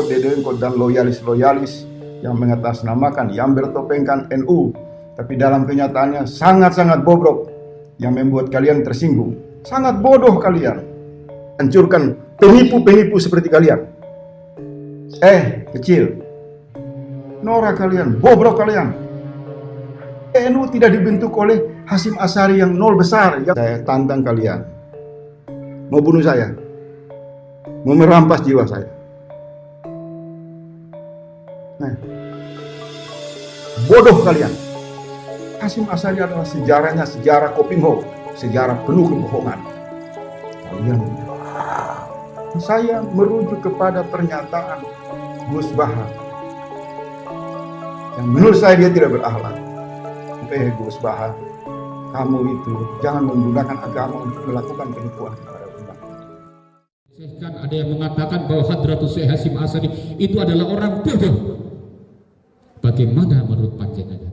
dedengkot dan loyalis yang mengatasnamakan, yang bertopengkan NU, tapi dalam kenyataannya sangat-sangat bobrok, yang membuat kalian tersinggung. Sangat bodoh kalian. Hancurkan penipu-penipu seperti kalian. Kecil. Norak kalian, bobrok kalian. NU tidak dibentuk oleh Hasyim Asy'ari yang nol besar. Saya tantang kalian. Mau bunuh saya. Mau merampas jiwa saya. Bodoh kalian. Hasyim Asy'ari adalah sejarahnya sejarah Kopimho, sejarah penuh kebohongan. Kalian, saya merujuk kepada pernyataan Gus Baha yang menurut saya dia tidak berakhlak. Gus Baha, kamu itu jangan menggunakan agama untuk melakukan penipuan kepada umat. Ada yang mengatakan bahwa Hadratus Syekh Hasyim Asy'ari itu adalah orang bodoh. Bagaimana menurut panjenengan?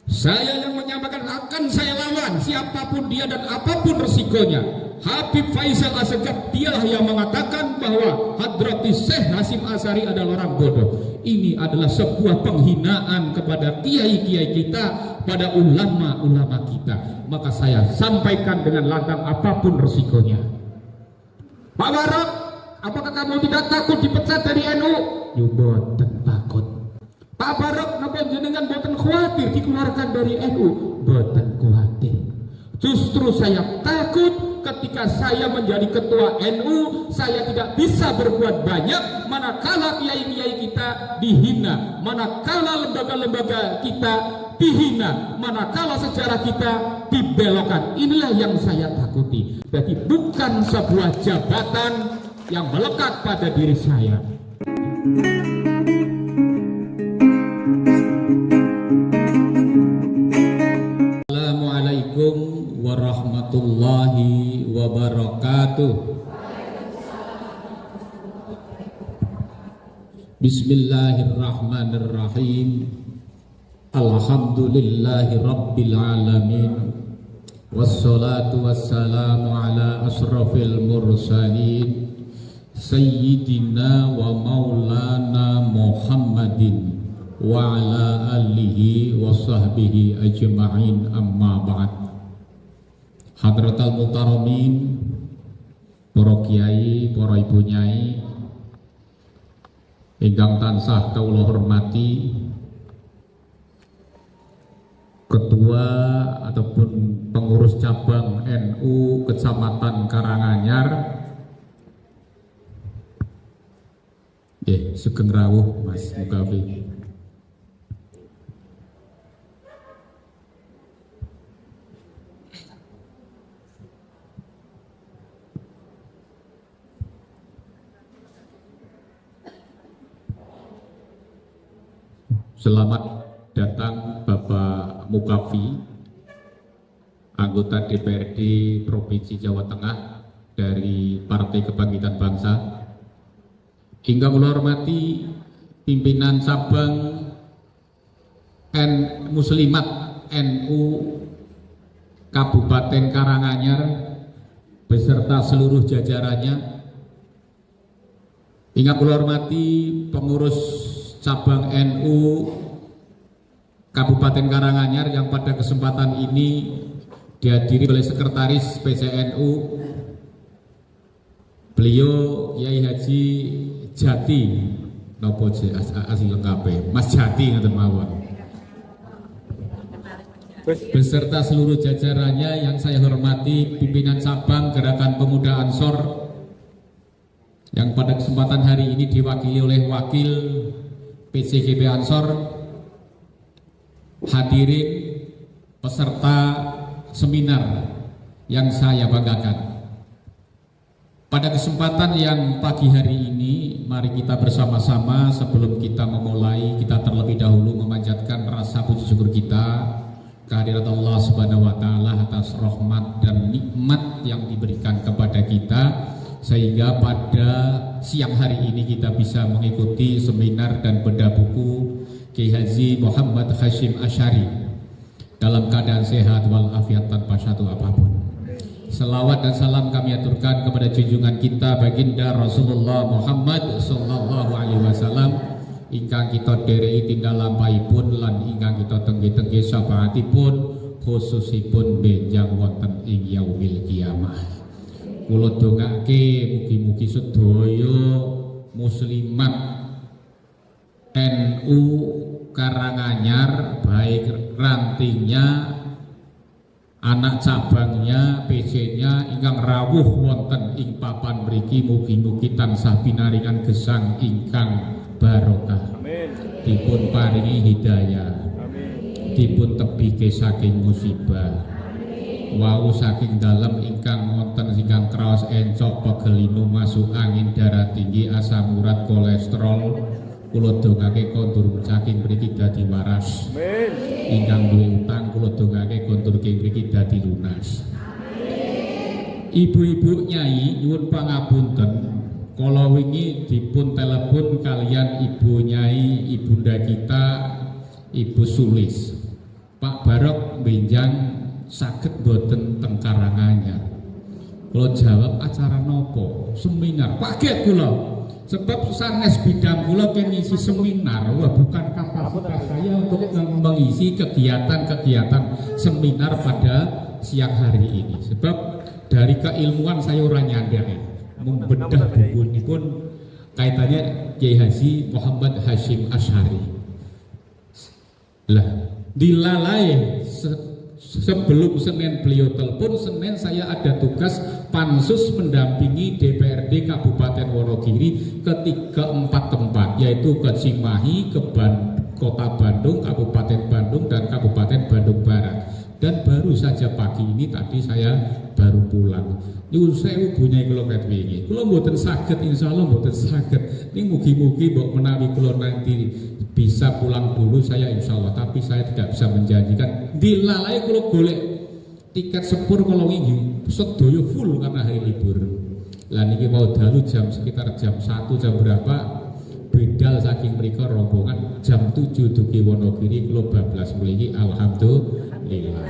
Saya yang menyamakan akan saya lawan siapapun dia dan apapun resikonya. Habib Faisal Assegaf dialah yang mengatakan bahwa Hadratus Syekh Hasyim Asy'ari adalah orang bodoh. Ini adalah sebuah penghinaan kepada kiai-kiai kita, pada ulama-ulama kita. Maka saya sampaikan dengan lantang apapun resikonya. Pak Barok, apakah kamu tidak takut dipecat dari NU? You boten takut. Pak Barok, napa jenengan boten khawatir dikeluarkan dari NU? Boten khawatir. Justru saya takut ketika saya menjadi ketua NU, saya tidak bisa berbuat banyak manakala kiai-kiai kita dihina, manakala lembaga-lembaga kita dihina, manakala sejarah kita dibelokkan. Inilah yang saya takuti. Jadi bukan sebuah jabatan yang melekat pada diri saya. Assalamualaikum warahmatullahi wabarakatuh. Bismillahirrahmanirrahim. Alhamdulillahi rabbil alamin. Wassalatu wassalamu ala asrafil mursalin Sayyidina wa maulana Muhammadin wa ala alihi wa sahbihi ajma'in, amma ba'd. Hadratal Muhtaramin, para kiai, para ibu nyai ingkang tansah kawula hormati, ketua ataupun pengurus cabang NU Kecamatan Karanganyar, Sugeng rawuh Mas Mukafi. Selamat datang Bapak Mukafi, anggota DPRD Provinsi Jawa Tengah dari Partai Kebangkitan Bangsa. Hingga kula hormati pimpinan cabang Muslimat NU Kabupaten Karanganyar beserta seluruh jajarannya. Hingga kula hormati pengurus cabang NU Kabupaten Karanganyar yang pada kesempatan ini dihadiri oleh Sekretaris PCNU, beliau Kiai Haji Jati, nopo asli lengkap Mas Jati ngaten mawon, beserta seluruh jajarannya yang saya hormati, pimpinan cabang Gerakan Pemuda Ansor yang pada kesempatan hari ini diwakili oleh Wakil PCGB Ansor, hadirin peserta seminar yang saya banggakan. Pada kesempatan yang pagi hari ini, mari kita bersama-sama sebelum kita memulai, kita terlebih dahulu memanjatkan rasa puji syukur kita kehadirat Allah Subhanahu wa taala atas rahmat dan nikmat yang diberikan kepada kita, sehingga pada siang hari ini kita bisa mengikuti seminar dan bedah buku Kiai Haji Muhammad Hasyim Asy'ari dalam keadaan sehat walafiat tanpa satu apapun. Selawat dan salam kami aturkan kepada junjungan kita baginda Rasulullah Muhammad sallallahu alaihi wasallam ingkang kita dereki tindak lampahipun lan ingkang kita tengge-tengge syafaatipun khususipun benjang wonten ing yaumil kiamah. Kula dongake mugi-mugi sedaya muslimat NU Karanganyar baik rantingnya, anak cabangnya, PC-nya ingkang rawuh wonten ing papan mriki mugi-mugi tansah pinaringan gesang ingkang barokah. Amin. Dipun paringi hidayah. Amin. Dipun tebike saking musibah. Wau saking dalem ingkang wonten ingkang kraos encok pegelino masuk angin darah tinggi asam urat kolesterol kula dongake kondur saking mriki dadi waras. Amin. Ingkang duwe utang kula dongake kondur king mriki dadi lunas. Ibu-ibu nyai nyuwun pangapunten, kala wingi dipun telepon kalian ibu nyai ibunda kita Ibu Sulis. Pak Barok benjang saged boten teng Karanganyar. Kula jawab acara nopo? Seminar. Kaget kula. Sebab sanes bidang kula kan ngisi seminar, wah bukan kapasitas saya untuk mengisi kegiatan-kegiatan seminar pada siang hari ini. Sebab dari keilmuan saya orang nyandar membedah buku ini pun kaitannya Kiai Haji Muhammad Hasyim Asy'ari. Lah, dilalai sebelum Senin beliau telepon, Senin saya ada tugas pansus mendampingi DPRD Kabupaten Wonogiri ke 3-4 tempat, yaitu ke Cimahi, ke Kota Bandung, Kabupaten Bandung, dan Kabupaten Bandung Barat. Dan baru saja pagi ini tadi saya baru pulang. Nyuwun sewu bunyai kula ket wingi. Kula mboten saged, insyaallah mboten saged. Ning mugi-mugi mbok menawi kula nanti bisa pulang dulu saya insyaallah, tapi saya tidak bisa menjanjikan. Dilalai kula golek tiket sepur kala wingi sedaya full karena hari libur. Lah niki mau dalu jam sekitar jam 1 jam berapa bedal saking mriko rombongan jam 7 dugi Wonogiri kula bablas mriki alhamdulillah.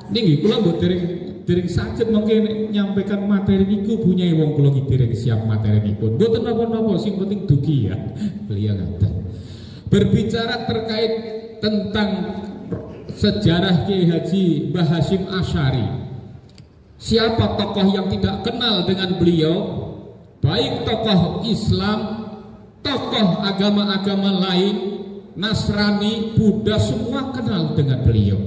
Niki kula mbok dereng saged mungkin nyampaikan materi niku bunyai wong kula iki dereng siap materi niku. Mboten napa-napa sing penting dugi ya. Beliau ngaten. Berbicara terkait tentang sejarah Kiai Haji Mbah Hasyim Asy'ari. Siapa tokoh yang tidak kenal dengan beliau? Baik tokoh Islam, tokoh agama-agama lain, Nasrani, Buddha, semua kenal dengan beliau.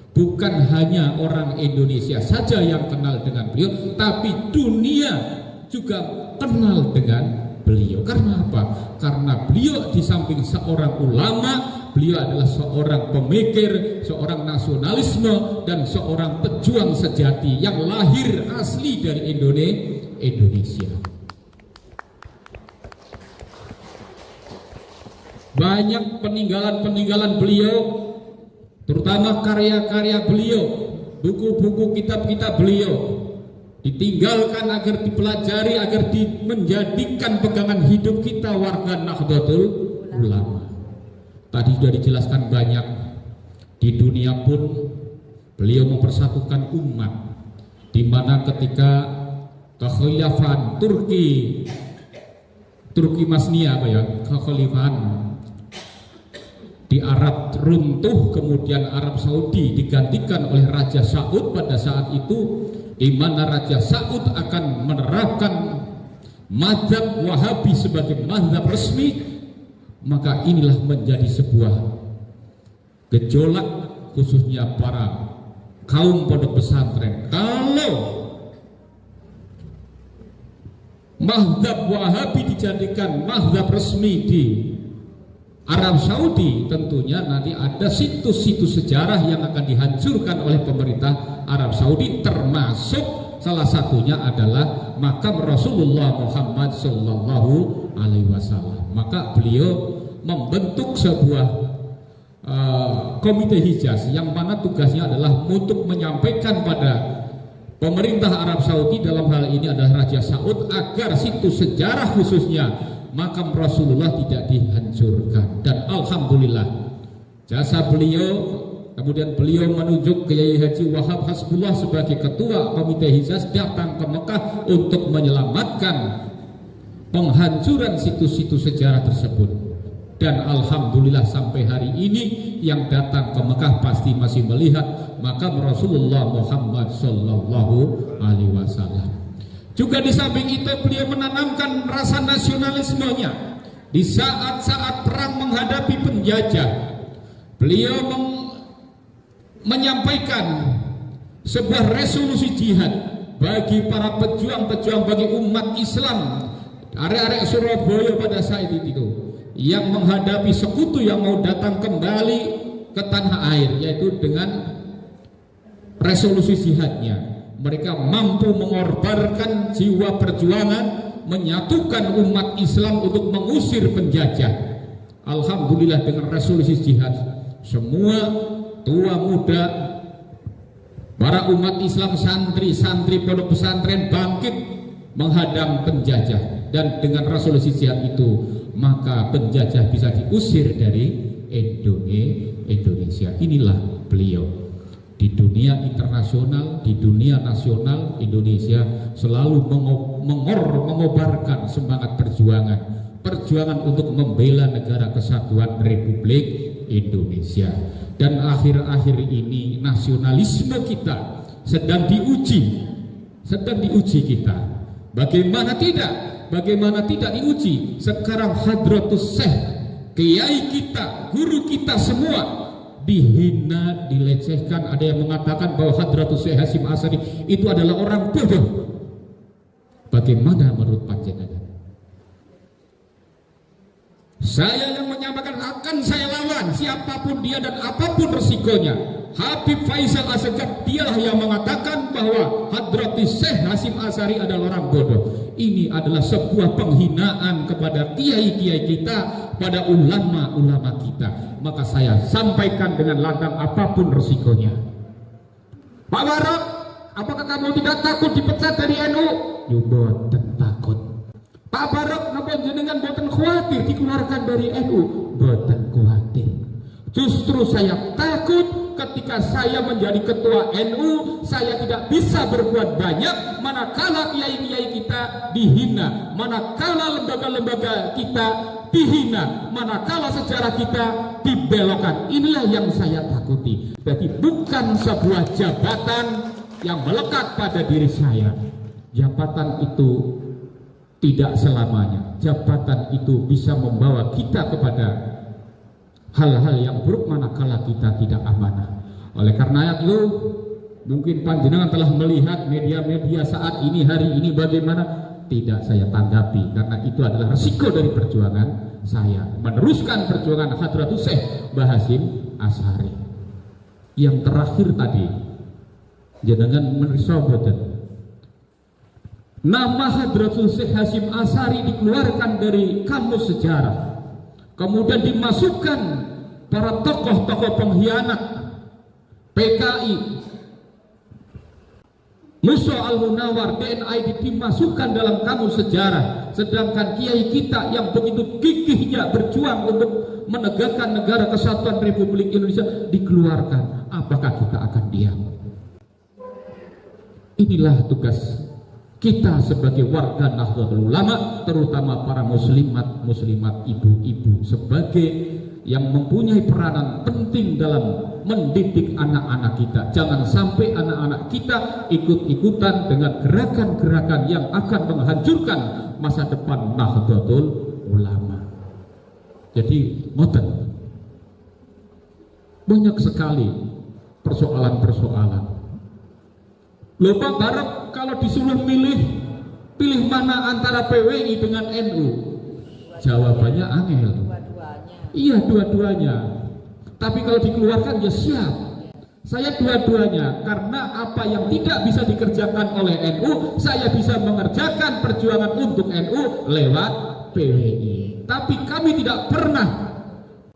Bukan hanya orang Indonesia saja yang kenal dengan beliau, tapi dunia juga kenal dengan beliau. Karena apa? Karena beliau di samping seorang ulama, beliau adalah seorang pemikir, seorang nasionalisme, dan seorang pejuang sejati yang lahir asli dari Indonesia. Banyak peninggalan-peninggalan beliau, terutama karya-karya beliau, buku-buku kitab-kitab beliau ditinggalkan agar dipelajari, agar menjadikan pegangan hidup kita warga Nahdlatul Ulama. Tadi sudah dijelaskan banyak. Di dunia pun beliau mempersatukan umat, di mana ketika kekhilafan Turki Masnia kekhilafan di Arab runtuh, kemudian Arab Saudi digantikan oleh Raja Saud pada saat itu, di mana Raja Saud akan menerapkan mazhab Wahabi sebagai mazhab resmi, maka inilah menjadi sebuah gejolak khususnya para kaum pondok pesantren. Kalau mazhab Wahabi dijadikan mazhab resmi di Arab Saudi, tentunya nanti ada situs-situs sejarah yang akan dihancurkan oleh pemerintah Arab Saudi, termasuk salah satunya adalah makam Rasulullah Muhammad sallallahu alaihi wasallam. Maka beliau membentuk sebuah komite Hijaz yang mana tugasnya adalah untuk menyampaikan pada pemerintah Arab Saudi, dalam hal ini adalah Raja Saud, agar situs sejarah khususnya makam Rasulullah tidak dihancurkan. Dan alhamdulillah jasa beliau Kemudian beliau menunjuk Kiai Haji Wahab Hasbullah sebagai ketua komite Hizas datang ke Mekah untuk menyelamatkan penghancuran situs-situs sejarah tersebut. Dan alhamdulillah sampai hari ini yang datang ke Mekah pasti masih melihat makam Rasulullah Muhammad sallallahu alaihi wasallam. Juga di samping itu beliau menanamkan rasa nasionalismenya di saat-saat perang menghadapi penjajah. Beliau menyampaikan sebuah resolusi jihad bagi para pejuang-pejuang, bagi umat Islam, arek-arek Surabaya pada saat itu yang menghadapi sekutu yang mau datang kembali ke tanah air, yaitu dengan resolusi jihadnya. Mereka mampu mengorbankan jiwa perjuangan, menyatukan umat Islam untuk mengusir penjajah. Alhamdulillah dengan resolusi jihad, semua tua muda, para umat Islam, santri-santri pondok pesantren bangkit menghadang penjajah. Dan dengan resolusi jihad itu maka penjajah bisa diusir dari Indonesia. Inilah beliau. Di dunia internasional, di dunia nasional, Indonesia selalu mengobarkan semangat perjuangan untuk membela negara kesatuan Republik Indonesia. Dan akhir-akhir ini nasionalisme kita sedang diuji kita. Bagaimana tidak diuji? Sekarang Hadratus Syekh, kiai kita, guru kita semua dihina, dilecehkan. Ada yang mengatakan bahwa Hadratus Syekh Hasyim Asy'ari itu adalah orang bodoh. Bagaimana menurut panjenengan? Saya yang menyampaikan akan saya lawan siapapun dia dan apapun resikonya. Habib Faisal Assegaf dialah yang mengatakan bahwa Hadratus Syekh Hasyim Asy'ari adalah orang bodoh. Ini adalah sebuah penghinaan kepada kiai-kiai kita, pada ulama-ulama kita. Maka saya sampaikan dengan lantang apapun resikonya. Pak Barok, apakah kamu tidak takut dipecat dari NU? Yo boten takut. Pak Barok, napa jenengan boten khawatir dikeluarkan dari NU? Boten khawatir. Justru saya takut ketika saya menjadi ketua NU, saya tidak bisa berbuat banyak manakala kiai-kiai kita dihina, manakala lembaga-lembaga kita dihina, manakala sejarah kita dibelokkan. Inilah yang saya takuti. Jadi bukan sebuah jabatan yang melekat pada diri saya. Jabatan itu tidak selamanya. Jabatan itu bisa membawa kita kepada hal-hal yang buruk manakala kita tidak amanah. Oleh karena itu, mungkin panjenengan telah melihat media-media saat ini, hari ini bagaimana. Tidak saya tanggapi, karena itu adalah resiko dari perjuangan saya meneruskan perjuangan Hadratus Syekh Hasyim Asy'ari. Yang terakhir tadi, jenengan merisoboten nama Hadratus Syekh Hasyim Asy'ari dikeluarkan dari kamus sejarah, kemudian dimasukkan para tokoh-tokoh pengkhianat PKI, Musa Al-Munawar, DNID dimasukkan dalam kamus sejarah, sedangkan kiai kita yang begitu gigihnya berjuang untuk menegakkan negara kesatuan Republik Indonesia dikeluarkan. Apakah kita akan diam? Inilah tugas kita sebagai warga Nahdlatul Ulama, terutama para muslimat, ibu-ibu, sebagai yang mempunyai peranan penting dalam mendidik anak-anak kita. Jangan sampai anak-anak kita ikut-ikutan dengan gerakan-gerakan yang akan menghancurkan masa depan Nahdlatul Ulama. Jadi ngoten, banyak sekali persoalan-persoalan. Loh Pak Barok, kalau disuruh pilih mana antara PWI dengan NU? Jawabannya angel. Iya, dua-duanya. Tapi kalau dikeluarkan ya siap. Saya dua-duanya, karena apa yang tidak bisa dikerjakan oleh NU, saya bisa mengerjakan perjuangan untuk NU lewat PWI. Tapi kami tidak pernah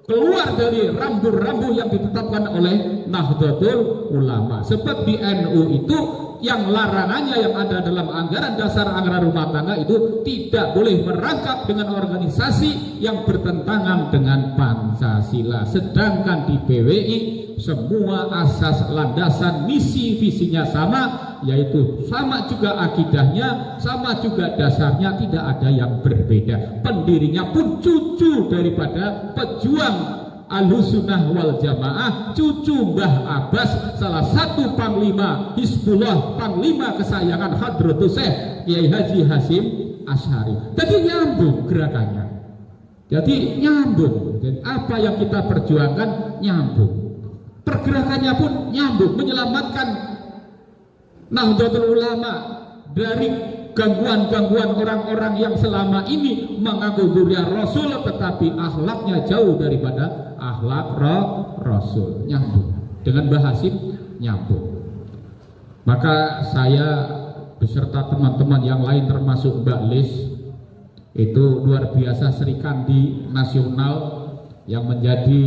keluar dari rambu-rambu yang ditetapkan oleh Nahdlatul Ulama. Sebab di NU itu yang larangannya yang ada dalam anggaran dasar anggaran rumah tangga itu tidak boleh merangkap dengan organisasi yang bertentangan dengan Pancasila. Sedangkan di PWI semua asas landasan misi visinya sama, yaitu sama juga akidahnya, sama juga dasarnya, tidak ada yang berbeda. Pendirinya pun cucu daripada pejuang Ahlussunnah wal Jamaah, cucu Mbah Abbas, salah satu panglima Hizbullah, panglima kesayangan Hadratus Syekh Kiai Haji Hasyim Asy'ari. Jadi nyambung gerakannya. Jadi nyambung. Dan apa yang kita perjuangkan nyambung. Pergerakannya pun nyambung, menyelamatkan Nahdlatul Ulama dari gangguan-gangguan orang-orang yang selama ini mengaku dzurriyyah Rasul tetapi akhlaknya jauh daripada akhlak Rasul. Nyambung dengan Mbah Hasyim, nyambung. Maka saya beserta teman-teman yang lain termasuk Mbak Lis itu luar biasa Sri Kandi Nasional yang menjadi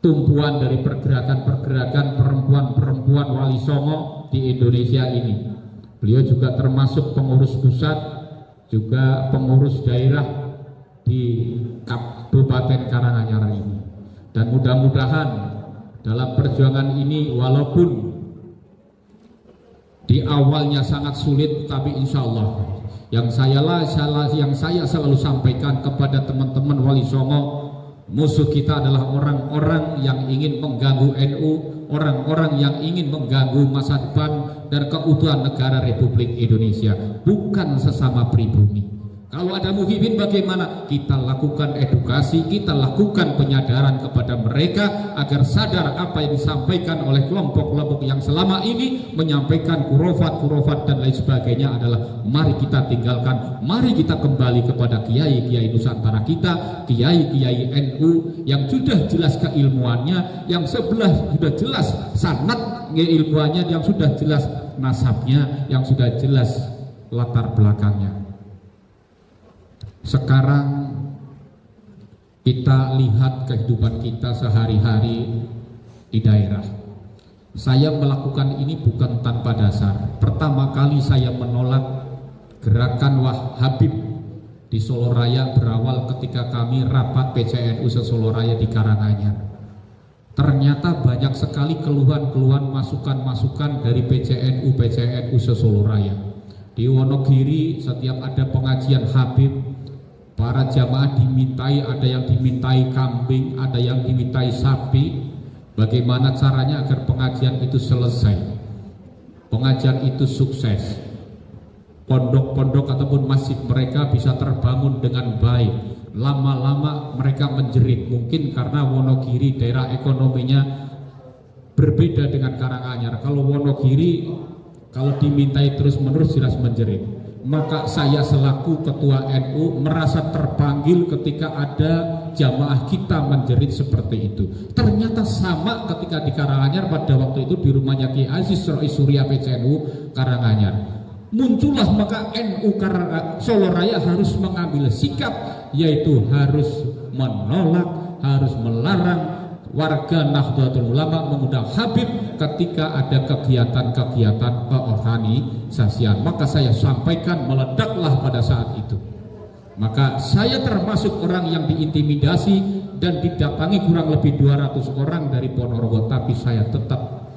tumpuan dari pergerakan-pergerakan perempuan-perempuan Wali Songo di Indonesia ini. Beliau juga termasuk pengurus pusat, juga pengurus daerah di Kabupaten Karanganyar ini. Dan mudah-mudahan dalam perjuangan ini walaupun di awalnya sangat sulit, tapi insya Allah yang saya selalu sampaikan kepada teman-teman Wali Songo, musuh kita adalah orang-orang yang ingin mengganggu NU, orang-orang yang ingin mengganggu masa depan dan keutuhan negara Republik Indonesia, bukan sesama pribumi. Kalau ada muhibin bagaimana? Kita lakukan edukasi, kita lakukan penyadaran kepada mereka agar sadar apa yang disampaikan oleh kelompok-kelompok yang selama ini menyampaikan kurofat-kurofat dan lain sebagainya adalah mari kita tinggalkan, mari kita kembali kepada kiai-kiai Nusantara kita, kiai-kiai NU yang sudah jelas keilmuannya, yang sebelah sudah jelas sanad ilmuannya, yang sudah jelas nasabnya, yang sudah jelas latar belakangnya. Sekarang kita lihat kehidupan kita sehari-hari di daerah. Saya melakukan ini bukan tanpa dasar. Pertama kali saya menolak gerakan Habib di Solo Raya berawal ketika kami rapat PCNU se-Solo Raya di Karanganyar. Ternyata banyak sekali keluhan-keluhan, masukan-masukan dari PCNU se-Solo Raya. Di Wonogiri setiap ada pengajian Habib, para jamaah dimintai, ada yang dimintai kambing, ada yang dimintai sapi. Bagaimana caranya agar pengajian itu selesai, pengajian itu sukses, pondok-pondok ataupun masjid mereka bisa terbangun dengan baik. Lama-lama mereka menjerit, mungkin karena Wonogiri daerah ekonominya berbeda dengan Karanganyar. Kalau Wonogiri kalau dimintai terus-menerus jelas menjerit. Maka saya selaku ketua NU merasa terpanggil ketika ada jamaah kita menjerit seperti itu. Ternyata sama ketika di Karanganyar pada waktu itu di rumahnya Ki Aziz Surya PCNU Karanganyar. Muncullah maka NU Solo Raya harus mengambil sikap, yaitu harus menolak, harus melarang warga Nahdlatul Ulama mengundang Habib ketika ada kegiatan-kegiatan keorganisasian. Maka saya sampaikan, meledaklah pada saat itu. Maka saya termasuk orang yang diintimidasi dan didatangi kurang lebih 200 orang dari Ponorogo, tapi saya tetap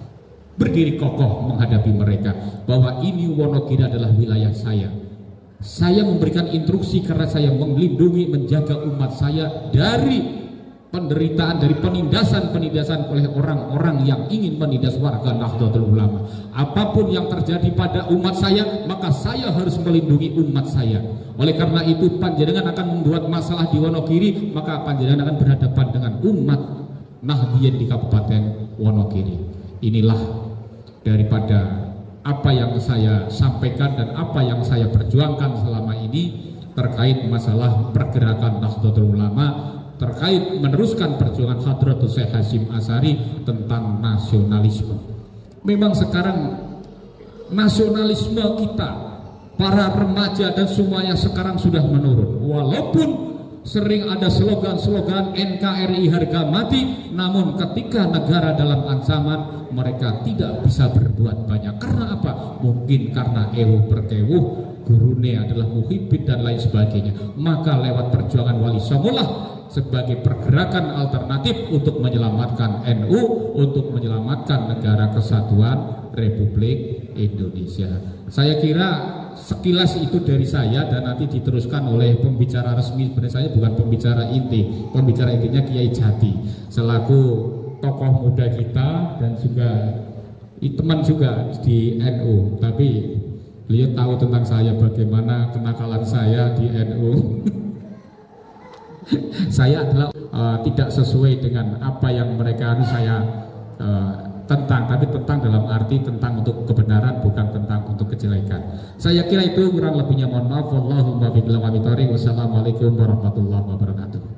berdiri kokoh menghadapi mereka bahwa ini Wonogiri adalah wilayah saya. Saya memberikan instruksi karena saya melindungi, menjaga umat saya dari penderitaan, dari penindasan oleh orang-orang yang ingin menindas warga Nahdlatul Ulama. Apapun yang terjadi pada umat saya, maka saya harus melindungi umat saya. Oleh karena itu panjenengan akan membuat masalah di Wonogiri, maka panjenengan akan berhadapan dengan umat Nahdien di Kabupaten Wonogiri. Inilah daripada apa yang saya sampaikan dan apa yang saya perjuangkan selama ini terkait masalah pergerakan Nahdlatul Ulama, terkait meneruskan perjuangan Hadratus Syekh Hasyim Asy'ari tentang nasionalisme. Memang sekarang nasionalisme kita, para remaja dan semuanya sekarang sudah menurun. Walaupun Sering ada slogan-slogan NKRI harga mati, namun ketika negara dalam ancaman mereka tidak bisa berbuat banyak. Karena apa? Mungkin karena ewu perkewuh, gurune adalah muhibin dan lain sebagainya. Maka lewat perjuangan Wali Songolah sebagai pergerakan alternatif untuk menyelamatkan NU, untuk menyelamatkan negara kesatuan Republik Indonesia. Saya kira sekilas itu dari saya, dan nanti diteruskan oleh pembicara resmi. Sebenarnya saya bukan pembicara inti, pembicara intinya Kiai Jati selaku tokoh muda kita dan juga teman juga di NU, tapi beliau tahu tentang saya bagaimana kenakalan saya di NU. Saya adalah tidak sesuai dengan apa yang mereka saya tentang, tapi tentang dalam arti tentang untuk kebenaran, bukan tentang untuk kejelekan. Saya kira itu, kurang lebihnya mohon maaf. Wallahumma billahi wa taufiq. Wassalamualaikum warahmatullahi wabarakatuh.